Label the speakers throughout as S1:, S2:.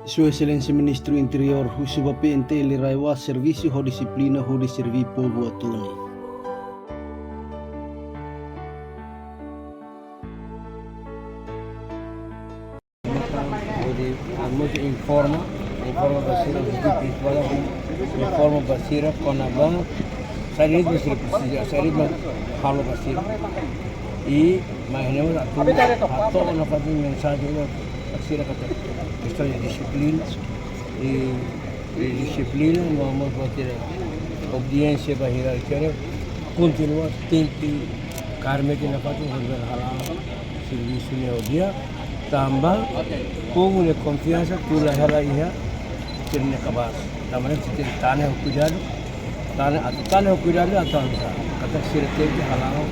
S1: Sua Excelência Ministro do Interior, Husiba PNT Liraiwa, Serviço de Disciplina de Servir Povo Atune. Informa basira espiritual, informa basira con abang, saya ini basira precisa, saya ini halo basira. E mas não atau na fazem mensagem basira kata questão de disciplina e disciplina não vamos bater obediência bahira quer continua tem que karma que na fazem fazer halal serviço ne dia tambah povo de confiança tu lah hala ia kirne kabas tambah kita tanah cuidado tanah cuidado atau kata sira tem que halal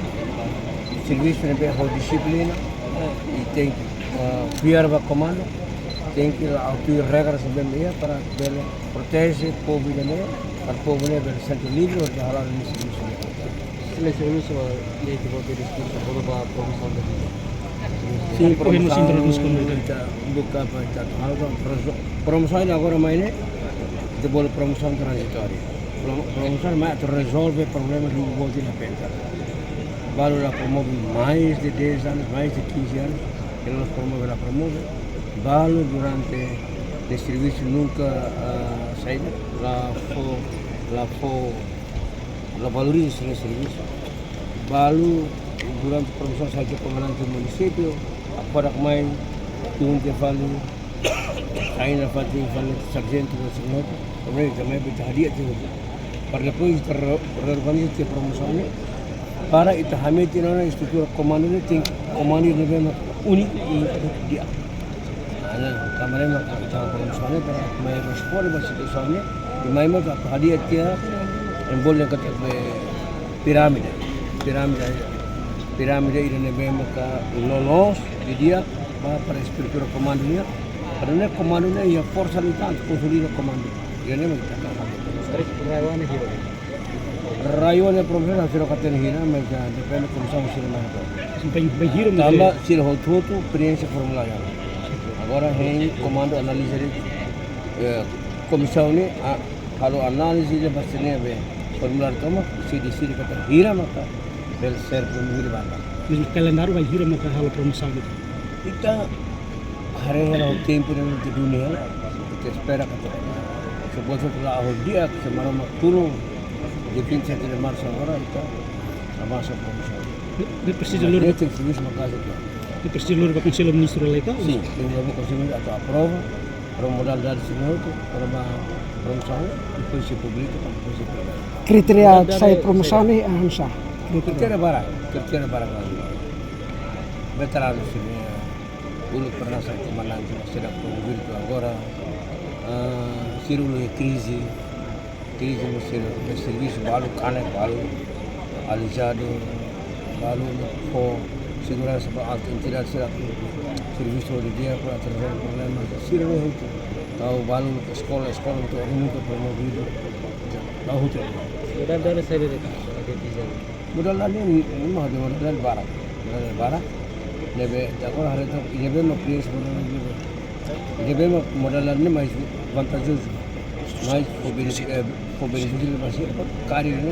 S1: serviço ne be disciplina e tem fiar ba comando tem que autor regras bem meia para proteger o povo de meia para o povo ne be sente livre de halal ne serviço
S2: Selecionamos a lei que vai ter discurso para a promoção da vida.
S1: Sim, podemos introduzir buka promoção agora mais né de boa promoção transitória promoção mais resolve problemas do voto na penta vale la promove mais de 10 anos mais de 15 anos que nós promove la promove vale durante o serviço nunca saída la valorização do serviço vale durante a promoção saja comandante do município para mais turun dia vale ainda vale sargento do senhor também berhadiah juga para depois reorganizar a promoção para itu hamil na estrutura comando tem comando de bem único e dia ana kamera na promoção para mais escola mais situação e mais hadiah dia embolnya kata piramida ini bem lolos di dia para estrutura comando dia karena comando ia força litan consolida comando dia ne kita Rayuan yang profesional hasil katan hina mereka depende komissão sila na ito. Tama sila hotuto experiência formula yan. Agora hen comando analisa rin komissão ni kalau analisis dia pasti ni be formular tama sila kata hira maka bel ser pemilih banda.
S3: Jadi kalendar vai hira maka halo promoção itu.
S1: Kita hari-hari au tempo di dunia kita espera kata sebuah setelah dia semalam turun di 27 de março agora está avança a promoção.
S3: Ele precisa lur.
S1: Tem serviço na casa aqui.
S3: Ele precisa lur para o Conselho Ministro legal?
S1: Sim, tem uma conselho atau aprova para modalidade senhor para uma promoção depois se publica depois se publica.
S4: Kriteria saya promoção ni Hamsa.
S1: Kriteria barang veteranos ini dulu pernah saya comandante sedang promover itu agora circulo crise no serviço balu canek balu alisado balu for segurança para a entidade serviço de dia para trazer problemas circulo itu tahu balu sekolah untuk nunca promovido tahu itu
S2: Mudah-mudahan saya ada
S1: modal lain mah ada modal barak nebe agora hari itu nebe mau prius nebe mau modal lain mais vantajoso mais o benefício basir karir ne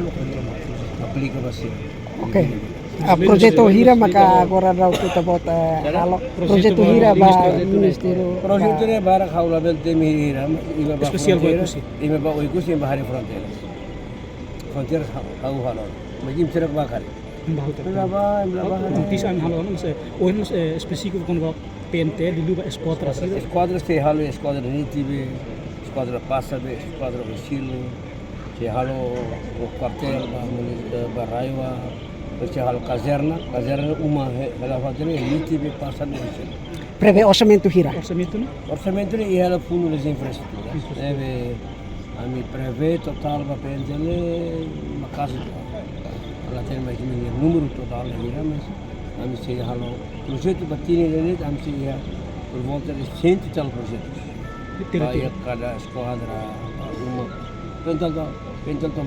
S1: aplica basir.
S4: Oke. Projeto hira maka agora raw kita bota halo projeto hira ba ministerio.
S1: Projeto ne barak haula bel temi hira iba ba
S3: Especial bagus sih.
S1: iba ba oikus yang bahari frontier hau halo. Majim serak bakar.
S3: Belaba. Tisan halo mas mas específico quando PNT dulu ba esquadra sih.
S1: Esquadra se halo esquadra ni tibe esquadra passa be esquadra vecino se halo o quartel ba raiwa se halo caserna uma ela fazendo ni tibe passa be
S4: Prevê orçamento hira.
S1: orçamento ni ela fundo das infraestruturas deve a mi prevê total ba pendele uma casa ela tem mais número total hira mas a mi se halo projeto batini ne a mi se por volta de 100 tal projetos Baik cada esquadra uma pental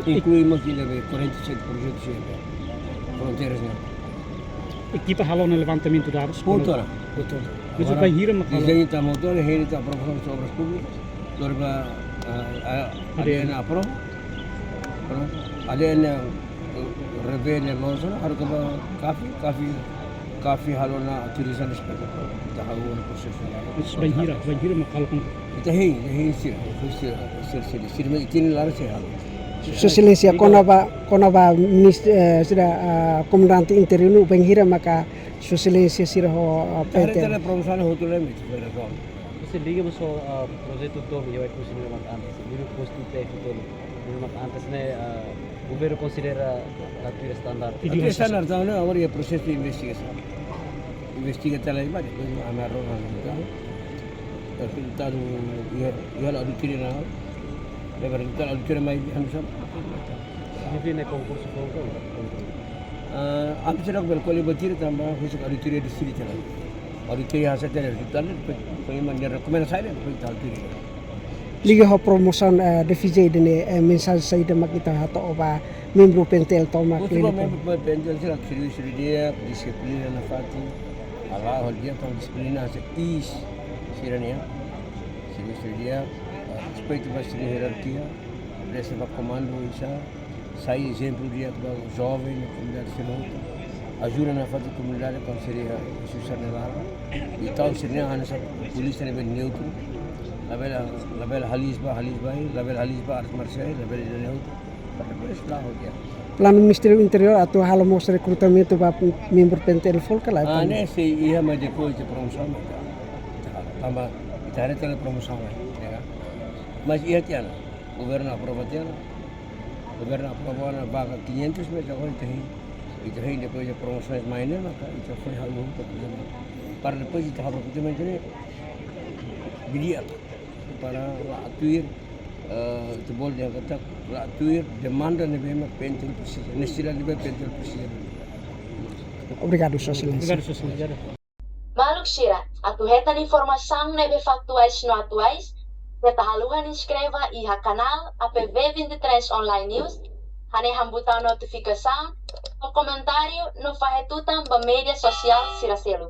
S1: incluímos de 47 projetos fronteiras né
S3: Equipa halo no levantamento de dados.
S1: Putora
S3: Mas vai hira makalo.
S1: Desenho está motor, ele está aprovação de obras públicas. Dorba ada yang apro. Ada yang revele losa, harus ke kafi halona tulisan seperti itu. Tahu proses
S3: Mas vai hira makalo kung
S1: Kita hei sir itin lar se hal.
S4: Su Excelência, quando vai sira comandante interino penghira maka Su Excelência sira ho
S1: Tare
S4: PT.
S1: promosan hotel mit berazon.
S2: Kasi liga mo sa projeto to yo ay kusin naman antes. Dilo posto te ito. Naman antes na gobyerno considera la tuya standard.
S1: Itu standar tahun awal ya proses investigasi. Investigasi lagi banyak. Amaro kita ya auditoria na. Lebar kita auditoria mai hamsam.
S2: Hindi na concurso ko.
S1: Am sedang berkali batir tambah khusus auditoria di sini jalan. Auditoria hasil dari kita pengen rekomendasi saya kita auditoria.
S4: Liga ho promotion de FJ dene mensagem saída makita hato oba membro pentel toma
S1: Khusus
S4: klinik.
S1: memang penjel sila serius dia disiplin na fati. Allah dia tong disiplin sa sirania. Serius dia respeito para a hierarquia, presta para comando isso, sai exemplo dia para o jovem na comunidade celota, ajuda na fase comunidade como seria Susana Nelara, e tal seria a nossa polícia nível neutro, label Halisba, label Halisba Art Marcial, label neutro, para depois lá o dia.
S4: Plano Ministério Interior atau halo mos recrutamento para membro pentel folka lá.
S1: Né, se ia mais depois de promoção, tambah kita ada tele promoção lah, ya. Mas ia tiada, governo aprova na vaga 500 meter agora itu aí depois de promoções minor, maka itu foi hal para depois kita harus kita mencari bidia para atuir itu boleh dia kata atuir demanda lebih penting presiden, nestilah lebih penting presiden.
S4: Obrigado, Su Excelência.
S3: Obrigado, Su Excelência.
S5: Maluk Shira, atuhetan informação nebe factuais no atuais, neta haluhan inscreva iha canal APV23 Online News, hane hambutan notificação, o comentário no fahetutan ba media sosial Siraselu.